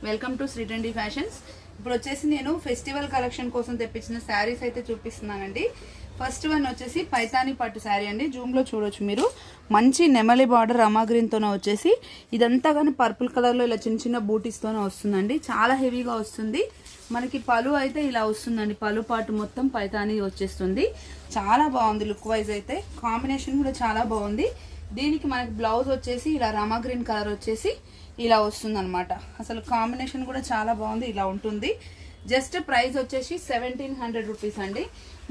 Welcome to Sri trendy fashions. ఇప్పుడు వచ్చేసి నేను ఫెస్టివల్ కలెక్షన్ కోసం తెప్పించిన శారీస్ అయితే చూపిస్తున్నానండి. ఫస్ట్ వన్ వచ్చేసి పైతానీ పట్టు శారీ అండి. జూమ్లో చూడొచ్చు మీరు. మంచి నెమలి బార్డర్ రమా గ్రీన్తోనే వచ్చేసి ఇదంతా కానీ పర్పుల్ కలర్లో ఇలా చిన్న చిన్న బూటీస్తోనే వస్తుందండి. చాలా హెవీగా వస్తుంది. మనకి పలు అయితే ఇలా వస్తుందండి. పలు పాటు మొత్తం పైతానీ వచ్చేస్తుంది. చాలా బాగుంది లుక్ వైజ్ అయితే. కాంబినేషన్ కూడా చాలా బాగుంది. దీనికి మనకి బ్లౌజ్ వచ్చేసి ఇలా రమా గ్రీన్ కలర్ వచ్చేసి ఇలా వస్తుంది అనమాట. అసలు కాంబినేషన్ కూడా చాలా బాగుంది. ఇలా ఉంటుంది. జస్ట్ ప్రైస్ వచ్చేసి 1700 రూపీస్ అండి.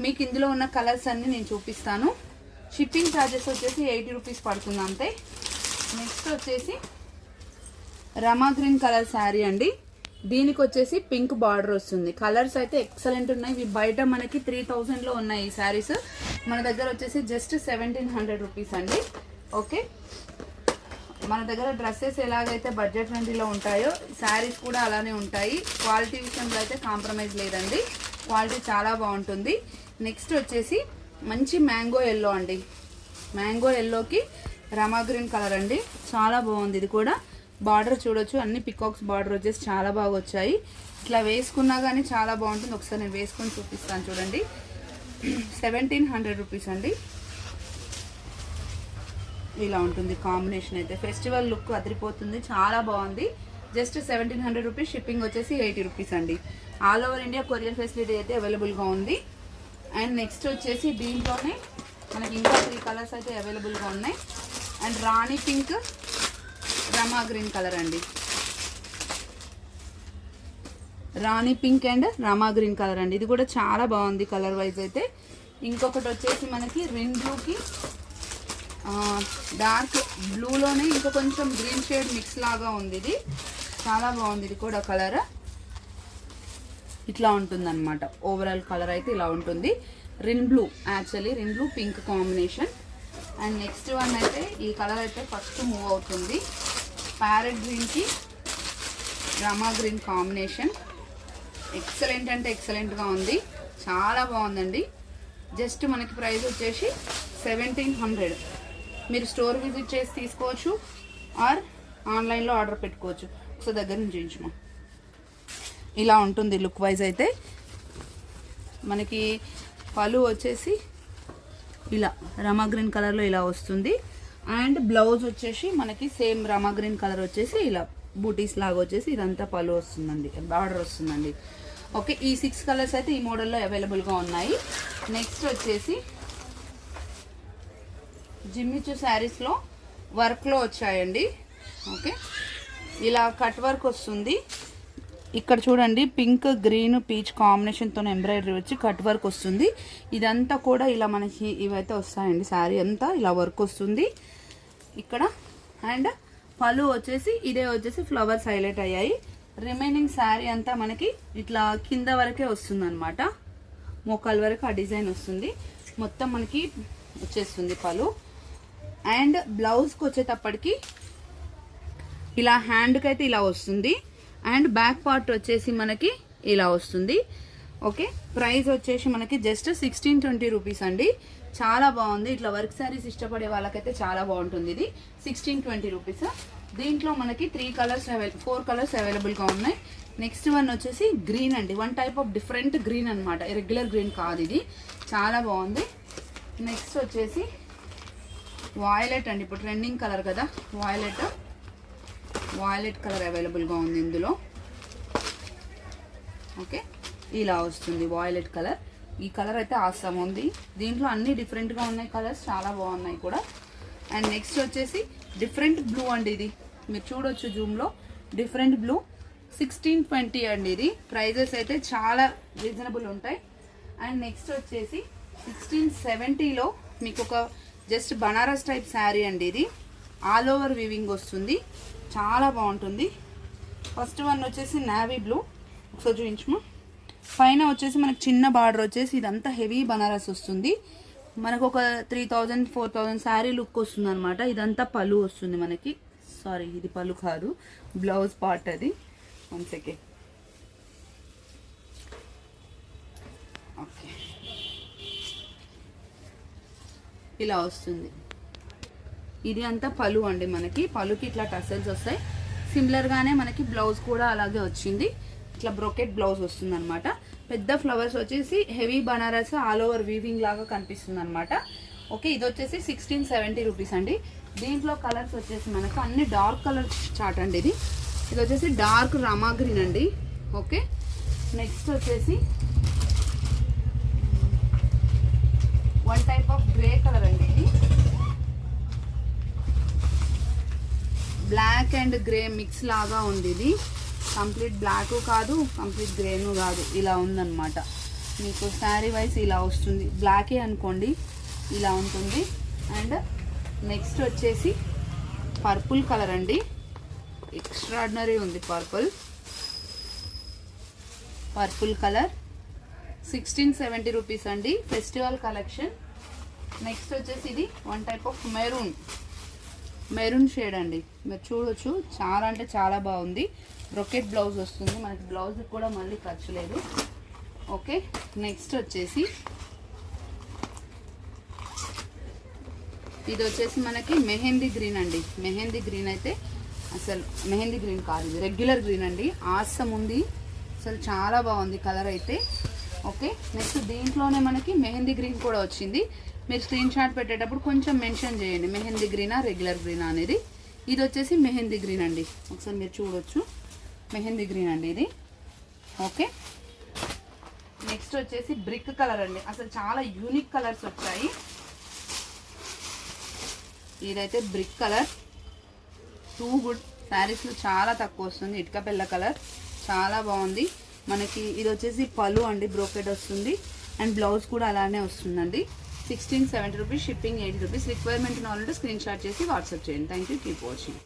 మీకు ఇందులో ఉన్న కలర్స్ అన్ని నేను చూపిస్తాను. షిప్పింగ్ ఛార్జెస్ వచ్చేసి 80 రూపీస్ పడుతుంది అంతే. నెక్స్ట్ వచ్చేసి రమా గ్రీన్ కలర్ శారీ అండి. దీనికి వచ్చేసి పింక్ బార్డర్ వస్తుంది. కలర్స్ అయితే ఎక్సలెంట్ ఉన్నాయి. ఇవి బయట మనకి 3000లో ఉన్నాయి ఈ శారీస్. మన దగ్గర వచ్చేసి జస్ట్ 1700 రూపీస్ అండి. ఓకే, మన దగ్గర డ్రెస్సెస్ ఎలాగైతే బడ్జెట్ ఫ్రెండ్లీలో ఉంటాయో శారీస్ కూడా అలానే ఉంటాయి. క్వాలిటీ విషయంలో అయితే కాంప్రమైజ్ లేదండి. క్వాలిటీ చాలా బాగుంటుంది. నెక్స్ట్ వచ్చేసి మంచి మ్యాంగో ఎల్లో అండి. మ్యాంగో ఎల్లోకి రమా గ్రీన్ కలర్ అండి. చాలా బాగుంది. ఇది కూడా బార్డర్ చూడొచ్చు. అన్ని పికాక్స్ బార్డర్ వచ్చేసి చాలా బాగా వచ్చాయి. ఇట్లా వేసుకున్నా కానీ చాలా బాగుంటుంది. ఒకసారి నేను వేసుకొని చూపిస్తాను చూడండి. 1700 రూపీస్ అండి. ఇలా ఉంటుంది కాంబినేషన్ అయితే. ఫెస్టివల్ లుక్ అదిరిపోతుంది. చాలా బాగుంది. Just 1700 rupees. షిప్పింగ్ వచ్చేసి 80 రూపీస్ అండి. All over India courier facility అయితే అవైలబుల్గా ఉంది. అండ్ నెక్స్ట్ వచ్చేసి దీంట్లోనే మనకి ఇంకా 3 కలర్స్ అయితే అవైలబుల్గా ఉన్నాయి. And Rani pink, Rama green colour అండి. Rani pink and Rama green colour అండి. ఇది కూడా చాలా బాగుంది కలర్ వైజ్ అయితే. ఇంకొకటి వచ్చేసి మనకి రిన్ బ్లూకి డార్క్ బ్లూలోనే ఇంకా కొంచెం గ్రీన్ షేడ్ మిక్స్ లాగా ఉంది. ఇది చాలా బాగుంది. ఇది కూడా కలర్ ఇట్లా ఉంటుంది అనమాట. ఓవరాల్ కలర్ అయితే ఇలా ఉంటుంది. Rin blue, actually Rin blue pink combination. And next one అయితే ఈ కలర్ అయితే ఫస్ట్ మూవ్ అవుతుంది. ప్యారెట్ గ్రీన్కి రమా గ్రీన్ కాంబినేషన్. ఎక్సలెంట్ అంటే ఎక్సలెంట్గా ఉంది. చాలా బాగుందండి. జస్ట్ మనకి ప్రైస్ వచ్చేసి 1700. మీరు స్టోర్ విజిట్ చేసి తీసుకోవచ్చు ఆర్ ఆన్లైన్లో ఆర్డర్ పెట్టుకోవచ్చు. ఒకసారి దగ్గర నుంచి చూపించమా. ఇలా ఉంటుంది లుక్ వైజ్ అయితే. మనకి పలు వచ్చేసి ఇలా రమా గ్రీన్ కలర్లో ఇలా వస్తుంది. అండ్ బ్లౌజ్ వచ్చేసి మనకి సేమ్ రమా గ్రీన్ కలర్ వచ్చేసి ఇలా బూటీస్ లాగా వచ్చేసి ఇదంతా పలు వస్తుందండి, బార్డర్ వస్తుందండి. ఓకే, ఈ 6 కలర్స్ అయితే ఈ మోడల్లో అవైలబుల్గా ఉన్నాయి. నెక్స్ట్ వచ్చేసి జిమ్మిచూ శారీస్లో వర్క్లో వచ్చాయండి. ఓకే, ఇలా కట్ వర్క్ వస్తుంది. ఇక్కడ చూడండి పింక్ గ్రీన్ పీచ్ కాంబినేషన్తో ఎంబ్రాయిడరీ వచ్చి కట్ వర్క్ వస్తుంది. ఇదంతా కూడా ఇలా మనకి ఇవైతే వస్తాయండి. శారీ అంతా ఇలా వర్క్ వస్తుంది ఇక్కడ. అండ్ పళ్ళు వచ్చేసి ఇదే వచ్చేసి ఫ్లవర్స్ హైలైట్ అయ్యాయి. రిమైనింగ్ శారీ అంతా మనకి ఇట్లా కింద వరకే వస్తుంది అనమాట. మోకాల వరకు ఆ డిజైన్ వస్తుంది. మొత్తం మనకి వచ్చేస్తుంది పళ్ళు. అండ్ బ్లౌజ్కి వచ్చేటప్పటికి ఇలా హ్యాండ్కి అయితే ఇలా వస్తుంది. అండ్ బ్యాక్ పార్ట్ వచ్చేసి మనకి ఇలా వస్తుంది. ఓకే, ప్రైస్ వచ్చేసి మనకి జస్ట్ 1620 రూపీస్ అండి. చాలా బాగుంది. ఇట్లా వర్క్ శారీస్ ఇష్టపడే వాళ్ళకైతే చాలా బాగుంటుంది. ఇది 1620 రూపీస్. దీంట్లో మనకి 4 కలర్స్ అవైలబుల్గా ఉన్నాయి. నెక్స్ట్ వన్ వచ్చేసి గ్రీన్ అండి. One type of different green అనమాట. రెగ్యులర్ గ్రీన్ కాదు ఇది. చాలా బాగుంది. నెక్స్ట్ వచ్చేసి వాయిలెట్ అండి. ఇప్పుడు ట్రెండింగ్ కలర్ కదా వాయిలెట్ కలర్ అవైలబుల్గా ఉంది ఇందులో. ఓకే, ఇలా వస్తుంది వాయిలెట్ కలర్. ఈ కలర్ అయితే ఆసమ్ ఉంది. దీంట్లో అన్ని డిఫరెంట్గా ఉన్నాయి కలర్స్, చాలా బాగున్నాయి కూడా. అండ్ నెక్స్ట్ వచ్చేసి డిఫరెంట్ బ్లూ అండి. ఇది మీరు చూడొచ్చు జూమ్లో. డిఫరెంట్ బ్లూ 1620 అండి. ఇది ప్రైజెస్ అయితే చాలా రీజనబుల్ ఉంటాయి. అండ్ నెక్స్ట్ వచ్చేసి 1670లో మీకు ఒక జస్ట్ బనారస్ టైప్ శారీ అండి. ఇది ఆల్ ఓవర్ వీవింగ్ వస్తుంది. చాలా బాగుంటుంది. ఫస్ట్ వన్ వచ్చేసి నావీ బ్లూ. ఒకసారి చూపించమా. పైన వచ్చేసి మనకు చిన్న బార్డర్ వచ్చేసి ఇదంతా హెవీ బనారస్ వస్తుంది. మనకు ఒక 3000-4000 శారీ లుక్ వస్తుంది అనమాట. ఇదంతా పళ్ళు వస్తుంది మనకి. సారీ, ఇది పళ్ళు కాదు, బ్లౌజ్ పార్ట్ అది. 1 సెకండ్. ఓకే, ఇలా వస్తుంది. ఇది అంతా పళ్ళు అండి. మనకి పళ్ళుకి ఇట్లా టసల్స్ వస్తాయి. సిమిలర్గానే మనకి బ్లౌజ్ కూడా అలాగే వచ్చింది. ఇట్లా బ్రోకెట్ బ్లౌజ్ వస్తుంది అనమాట. పెద్ద ఫ్లవర్స్ వచ్చేసి heavy Banaras all over weaving లాగా కనిపిస్తుంది అనమాట. ఓకే, ఇది వచ్చేసి 1670 రూపీస్ అండి. దీంట్లో కలర్స్ వచ్చేసి మనకు అన్ని డార్క్ కలర్ చార్ట్ అండి. ఇది వచ్చేసి డార్క్ రామా గ్రీన్ అండి. ఓకే, నెక్స్ట్ వచ్చేసి one type of grey colour అండి. ఇది బ్లాక్ అండ్ గ్రే మిక్స్ లాగా ఉంది. ఇది కంప్లీట్ బ్లాక్ కాదు, కంప్లీట్ గ్రేను కాదు, ఇలా ఉందన్నమాట. మీకు శారీ వైజ్ ఇలా వస్తుంది. బ్లాకే అనుకోండి, ఇలా ఉంటుంది. అండ్ నెక్స్ట్ వచ్చేసి పర్పుల్ కలర్ అండి. ఎక్స్ట్రాడినరీ ఉంది పర్పుల్ కలర్. 1670 రూపీస్ అండి, ఫెస్టివల్ కలెక్షన్. నెక్స్ట్ వచ్చేసి ఇది one type of maroon shade అండి. మీరు చూడొచ్చు, చాలా అంటే చాలా బాగుంది. బ్రొకెట్ బ్లౌజ్ వస్తుంది మనకి. బ్లౌజ్ కూడా మళ్ళీ ఖర్చు లేదు. ఓకే, నెక్స్ట్ వచ్చేసి ఇది వచ్చేసి మనకి మెహందీ గ్రీన్ అండి. మెహందీ గ్రీన్ అయితే అసలు మెహందీ గ్రీన్ కాదు, ఇది రెగ్యులర్ గ్రీన్ అండి. ఆసం ఉంది, అసలు చాలా బాగుంది కలర్ అయితే. ఓకే, నెక్స్ట్ దీంట్లోనే మనకి మెహందీ గ్రీన్ కూడా వచ్చింది. మీరు స్క్రీన్ షాట్ పెట్టేటప్పుడు కొంచెం మెన్షన్ చేయండి, మెహందీ గ్రీనా రెగ్యులర్ గ్రీనా అనేది. ఇది వచ్చేసి మెహందీ గ్రీన్ అండి. ఒకసారి మీరు చూడొచ్చు, మెహందీ గ్రీన్ అండి ఇది. ఓకే, నెక్స్ట్ వచ్చేసి బ్రిక్ కలర్ అండి. అసలు చాలా యూనిక్ కలర్స్ వచ్చాయి. ఇదైతే బ్రిక్ కలర్, టూ గుడ్. శారీస్లో చాలా తక్కువ వస్తుంది. ఇటుక పిల్ల కలర్ చాలా బాగుంది మనకి. ఇది వచ్చేసి పళ్ళు అండి, బ్రోకెట్ వస్తుంది. అండ్ బ్లౌజ్ కూడా అలానే వస్తుందండి. 1670 రూపీస్, షిప్పింగ్ 80 రూపీస్. రిక్వైర్మెంట్ కావాలంటే స్క్రీన్ షాట్ చేసి వాట్సాప్ చేయండి. Thank you, keep watching.